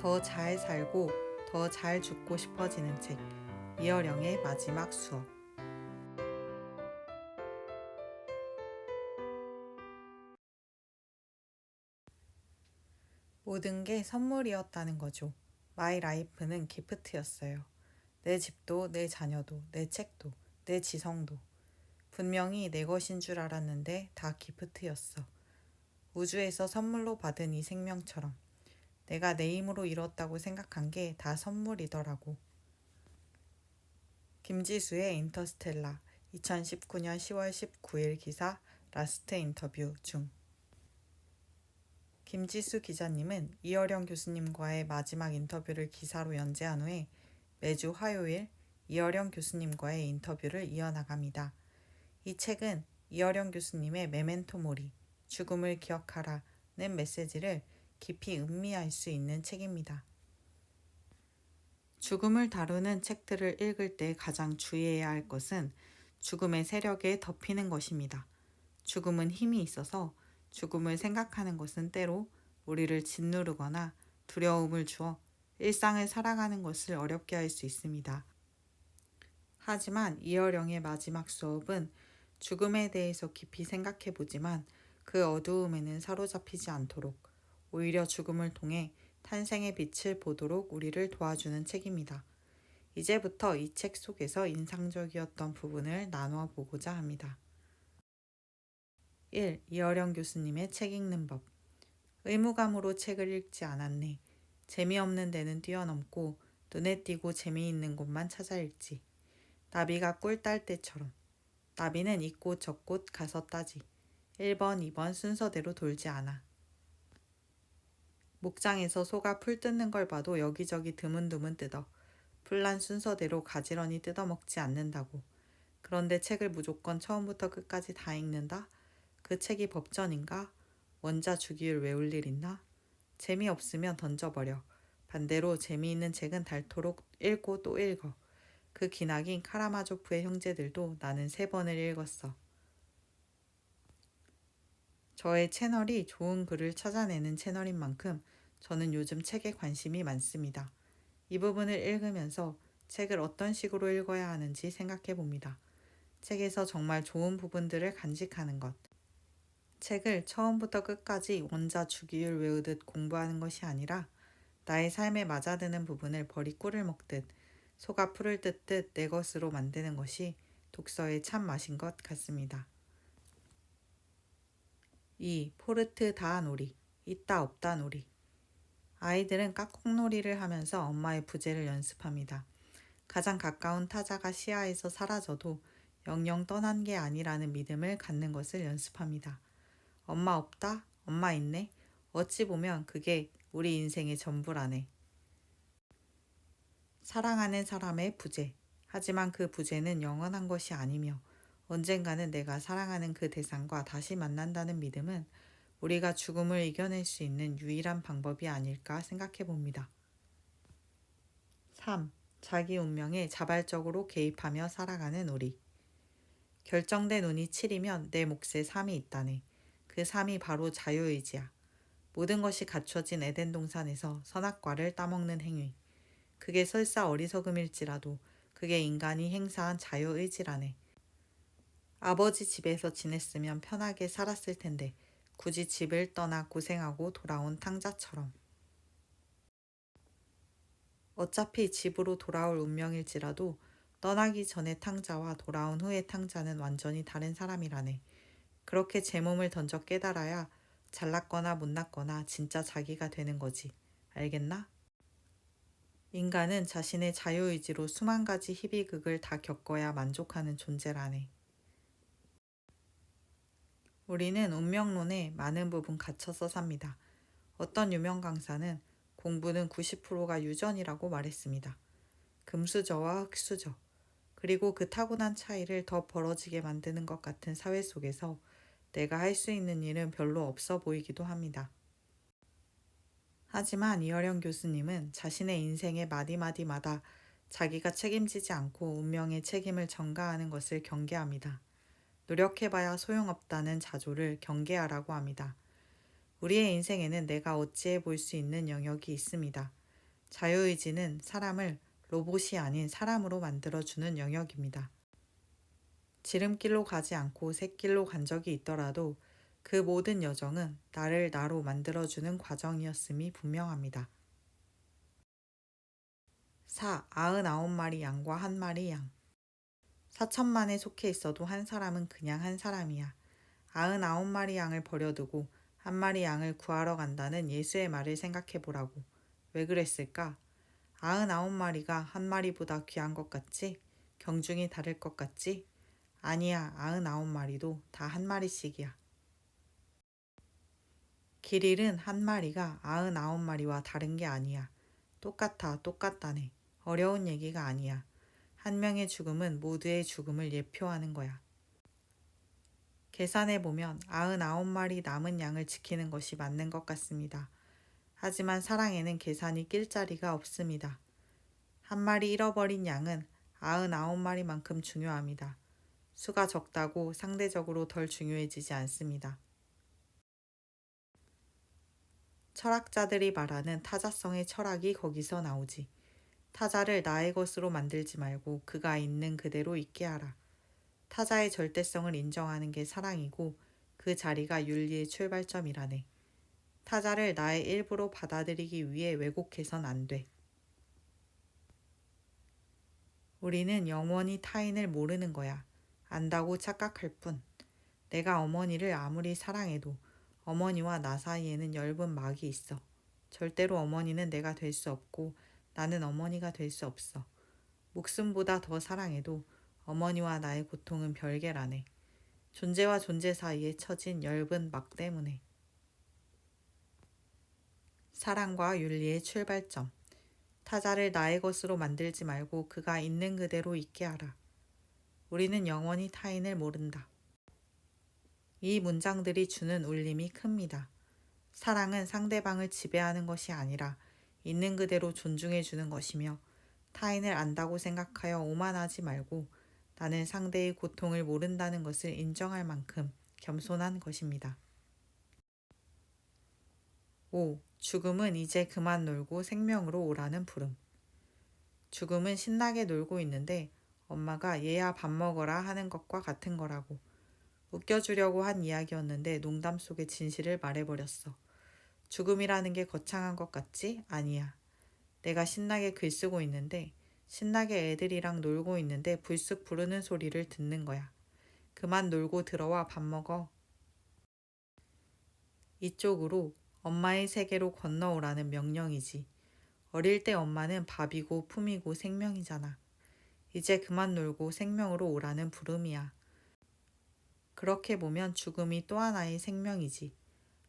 더 잘 살고 더 잘 죽고 싶어지는 책. 이어령의 마지막 수업. 모든 게 선물이었다는 거죠. 마이 라이프는 기프트였어요. 내 집도, 내 자녀도, 내 책도, 내 지성도. 분명히 내 것인 줄 알았는데 다 기프트였어. 우주에서 선물로 받은 이 생명처럼. 내가 내 힘으로 이뤘다고 생각한 게 다 선물이더라고. 김지수의 인터스텔라 2019년 10월 19일 기사 라스트 인터뷰 중. 김지수 기자님은 이어령 교수님과의 마지막 인터뷰를 기사로 연재한 후에 매주 화요일 이어령 교수님과의 인터뷰를 이어나갑니다. 이 책은 이어령 교수님의 메멘토 모리, 죽음을 기억하라는 메시지를 깊이 음미할 수 있는 책입니다. 죽음을 다루는 책들을 읽을 때 가장 주의해야 할 것은 죽음의 세력에 덮이는 것입니다. 죽음은 힘이 있어서 죽음을 생각하는 것은 때로 우리를 짓누르거나 두려움을 주어 일상을 살아가는 것을 어렵게 할 수 있습니다. 하지만 이어령의 마지막 수업은 죽음에 대해서 깊이 생각해 보지만 그 어두움에는 사로잡히지 않도록 오히려 죽음을 통해 탄생의 빛을 보도록 우리를 도와주는 책입니다. 이제부터 이 책 속에서 인상적이었던 부분을 나누어 보고자 합니다. 1. 이어령 교수님의 책 읽는 법. 의무감으로 책을 읽지 않았네. 재미없는 데는 뛰어넘고 눈에 띄고 재미있는 곳만 찾아 읽지. 나비가 꿀 딸 때처럼. 나비는 이 꽃 저 꽃 가서 따지. 1번, 2번 순서대로 돌지 않아. 목장에서 소가 풀 뜯는 걸 봐도 여기저기 드문드문 뜯어. 풀난 순서대로 가지런히 뜯어먹지 않는다고. 그런데 책을 무조건 처음부터 끝까지 다 읽는다? 그 책이 법전인가? 원자 주기율 외울 일 있나? 재미없으면 던져버려. 반대로 재미있는 책은 닳도록 읽고 또 읽어. 그 기나긴 카라마조프의 형제들도 나는 3번을 읽었어. 저의 채널이 좋은 글을 찾아내는 채널인 만큼 저는 요즘 책에 관심이 많습니다. 이 부분을 읽으면서 책을 어떤 식으로 읽어야 하는지 생각해 봅니다. 책에서 정말 좋은 부분들을 간직하는 것. 책을 처음부터 끝까지 원자 주기율 외우듯 공부하는 것이 아니라 나의 삶에 맞아드는 부분을 버리 꿀을 먹듯 소가 풀을 뜯듯 내 것으로 만드는 것이 독서의 참 맛인 것 같습니다. 2. 포르트 다 놀이, 있다 없다 놀이. 아이들은 깍콩놀이를 하면서 엄마의 부재를 연습합니다. 가장 가까운 타자가 시야에서 사라져도 영영 떠난 게 아니라는 믿음을 갖는 것을 연습합니다. 엄마 없다? 엄마 있네? 어찌 보면 그게 우리 인생의 전부라네. 사랑하는 사람의 부재. 하지만 그 부재는 영원한 것이 아니며 언젠가는 내가 사랑하는 그 대상과 다시 만난다는 믿음은 우리가 죽음을 이겨낼 수 있는 유일한 방법이 아닐까 생각해 봅니다. 3. 자기 운명에 자발적으로 개입하며 살아가는 우리. 결정된 운이 7이면 내 몫에 3이 있다네. 그 3이 바로 자유의지야. 모든 것이 갖춰진 에덴 동산에서 선악과를 따먹는 행위. 그게 설사 어리석음일지라도 그게 인간이 행사한 자유의지라네. 아버지 집에서 지냈으면 편하게 살았을 텐데 굳이 집을 떠나 고생하고 돌아온 탕자처럼. 어차피 집으로 돌아올 운명일지라도 떠나기 전의 탕자와 돌아온 후의 탕자는 완전히 다른 사람이라네. 그렇게 제 몸을 던져 깨달아야 잘났거나 못났거나 진짜 자기가 되는 거지. 알겠나? 인간은 자신의 자유의지로 수만 가지 희비극을 다 겪어야 만족하는 존재라네. 우리는 운명론에 많은 부분 갇혀서 삽니다. 어떤 유명 강사는 공부는 90%가 유전이라고 말했습니다. 금수저와 흑수저, 그리고 그 타고난 차이를 더 벌어지게 만드는 것 같은 사회 속에서 내가 할 수 있는 일은 별로 없어 보이기도 합니다. 하지만 이어령 교수님은 자신의 인생의 마디마디마다 자기가 책임지지 않고 운명의 책임을 전가하는 것을 경계합니다. 노력해봐야 소용없다는 자조를 경계하라고 합니다. 우리의 인생에는 내가 어찌해 볼 수 있는 영역이 있습니다. 자유의지는 사람을 로봇이 아닌 사람으로 만들어주는 영역입니다. 지름길로 가지 않고 샛길로 간 적이 있더라도 그 모든 여정은 나를 나로 만들어주는 과정이었음이 분명합니다. 4. 99마리 양과 1마리 양. 4천만에 속해 있어도 한 사람은 그냥 한 사람이야. 99마리 양을 버려두고 1마리 양을 구하러 간다는 예수의 말을 생각해 보라고. 왜 그랬을까? 99마리가 1마리보다 귀한 것 같지? 경중이 다를 것 같지? 아니야, 99마리도 다 1마리씩이야. 길 잃은 1마리가 99마리와 다른 게 아니야. 똑같다네. 어려운 얘기가 아니야. 한 명의 죽음은 모두의 죽음을 예표하는 거야. 계산해보면 99마리 남은 양을 지키는 것이 맞는 것 같습니다. 하지만 사랑에는 계산이 낄 자리가 없습니다. 1마리 잃어버린 양은 99마리만큼 중요합니다. 수가 적다고 상대적으로 덜 중요해지지 않습니다. 철학자들이 말하는 타자성의 철학이 거기서 나오지. 타자를 나의 것으로 만들지 말고 그가 있는 그대로 있게 하라. 타자의 절대성을 인정하는 게 사랑이고 그 자리가 윤리의 출발점이라네. 타자를 나의 일부로 받아들이기 위해 왜곡해선 안 돼. 우리는 영원히 타인을 모르는 거야. 안다고 착각할 뿐. 내가 어머니를 아무리 사랑해도 어머니와 나 사이에는 엷은 막이 있어. 절대로 어머니는 내가 될 수 없고 나는 어머니가 될 수 없어. 목숨보다 더 사랑해도 어머니와 나의 고통은 별개라네. 존재와 존재 사이에 처진 엷은 막 때문에. 사랑과 윤리의 출발점. 타자를 나의 것으로 만들지 말고 그가 있는 그대로 있게 하라. 우리는 영원히 타인을 모른다. 이 문장들이 주는 울림이 큽니다. 사랑은 상대방을 지배하는 것이 아니라 있는 그대로 존중해 주는 것이며 타인을 안다고 생각하여 오만하지 말고 나는 상대의 고통을 모른다는 것을 인정할 만큼 겸손한 것입니다. 5. 죽음은 이제 그만 놀고 생명으로 오라는 부름. 죽음은 신나게 놀고 있는데 엄마가 얘야 밥 먹어라 하는 것과 같은 거라고. 웃겨주려고 한 이야기였는데 농담 속에 진실을 말해버렸어. 죽음이라는 게 거창한 것 같지? 아니야. 내가 신나게 글 쓰고 있는데 신나게 애들이랑 놀고 있는데 불쑥 부르는 소리를 듣는 거야. 그만 놀고 들어와 밥 먹어. 이쪽으로 엄마의 세계로 건너오라는 명령이지. 어릴 때 엄마는 밥이고 품이고 생명이잖아. 이제 그만 놀고 생명으로 오라는 부름이야. 그렇게 보면 죽음이 또 하나의 생명이지.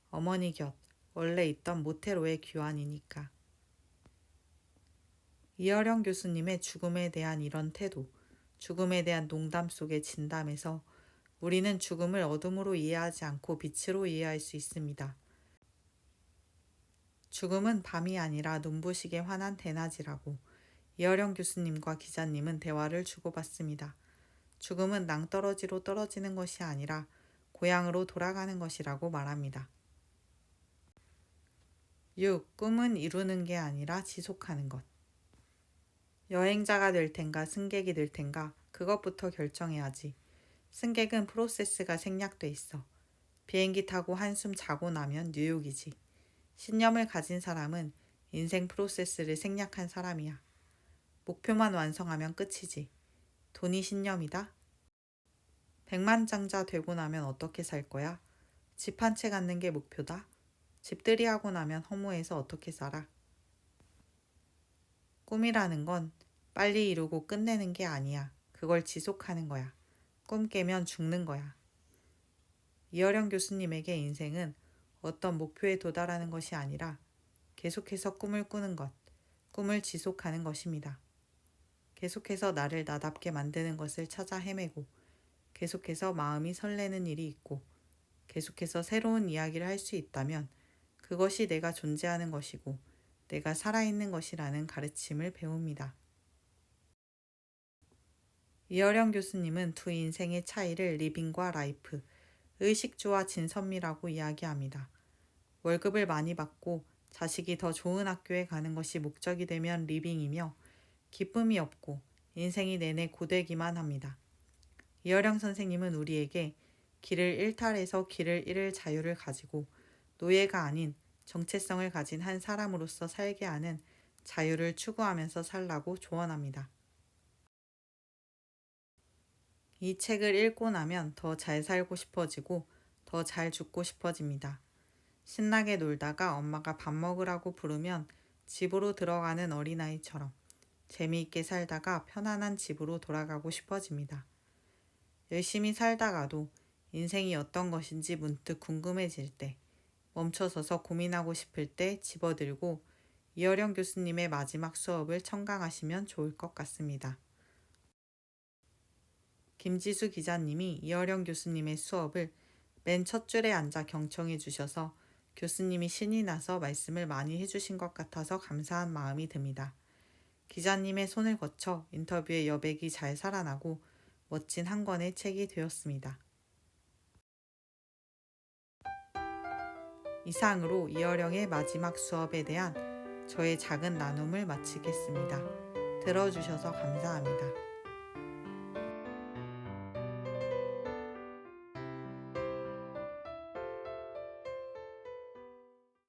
어머니 곁, 원래 있던 모태로의 귀환이니까. 이어령 교수님의 죽음에 대한 이런 태도, 죽음에 대한 농담 속의 진담에서 우리는 죽음을 어둠으로 이해하지 않고 빛으로 이해할 수 있습니다. 죽음은 밤이 아니라 눈부시게 환한 대낮이라고 이어령 교수님과 기자님은 대화를 주고받습니다. 죽음은 낭떠러지로 떨어지는 것이 아니라 고향으로 돌아가는 것이라고 말합니다. 6. 꿈은 이루는 게 아니라 지속하는 것. 여행자가 될 텐가 승객이 될 텐가 그것부터 결정해야지. 승객은 프로세스가 생략돼 있어. 비행기 타고 한숨 자고 나면 뉴욕이지. 신념을 가진 사람은 인생 프로세스를 생략한 사람이야. 목표만 완성하면 끝이지. 돈이 신념이다? 백만장자 되고 나면 어떻게 살 거야? 집 한 채 갖는 게 목표다? 집들이 하고 나면 허무해서 어떻게 살아? 꿈이라는 건 빨리 이루고 끝내는 게 아니야. 그걸 지속하는 거야. 꿈 깨면 죽는 거야. 이어령 교수님에게 인생은 어떤 목표에 도달하는 것이 아니라 계속해서 꿈을 꾸는 것, 꿈을 지속하는 것입니다. 계속해서 나를 나답게 만드는 것을 찾아 헤매고 계속해서 마음이 설레는 일이 있고 계속해서 새로운 이야기를 할 수 있다면 그것이 내가 존재하는 것이고 내가 살아있는 것이라는 가르침을 배웁니다. 이어령 교수님은 두 인생의 차이를 리빙과 라이프, 의식주와 진선미라고 이야기합니다. 월급을 많이 받고 자식이 더 좋은 학교에 가는 것이 목적이 되면 리빙이며 기쁨이 없고 인생이 내내 고되기만 합니다. 이어령 선생님은 우리에게 길을 일탈해서 길을 잃을 자유를 가지고 노예가 아닌 정체성을 가진 한 사람으로서 살게 하는 자유를 추구하면서 살라고 조언합니다. 이 책을 읽고 나면 더 잘 살고 싶어지고 더 잘 죽고 싶어집니다. 신나게 놀다가 엄마가 밥 먹으라고 부르면 집으로 들어가는 어린아이처럼 재미있게 살다가 편안한 집으로 돌아가고 싶어집니다. 열심히 살다가도 인생이 어떤 것인지 문득 궁금해질 때, 멈춰서서 고민하고 싶을 때 집어들고 이어령 교수님의 마지막 수업을 청강하시면 좋을 것 같습니다. 김지수 기자님이 이어령 교수님의 수업을 맨 첫 줄에 앉아 경청해 주셔서 교수님이 신이 나서 말씀을 많이 해주신 것 같아서 감사한 마음이 듭니다. 기자님의 손을 거쳐 인터뷰의 여백이 잘 살아나고 멋진 한 권의 책이 되었습니다. 이상으로 이어령의 마지막 수업에 대한 저의 작은 나눔을 마치겠습니다. 들어주셔서 감사합니다.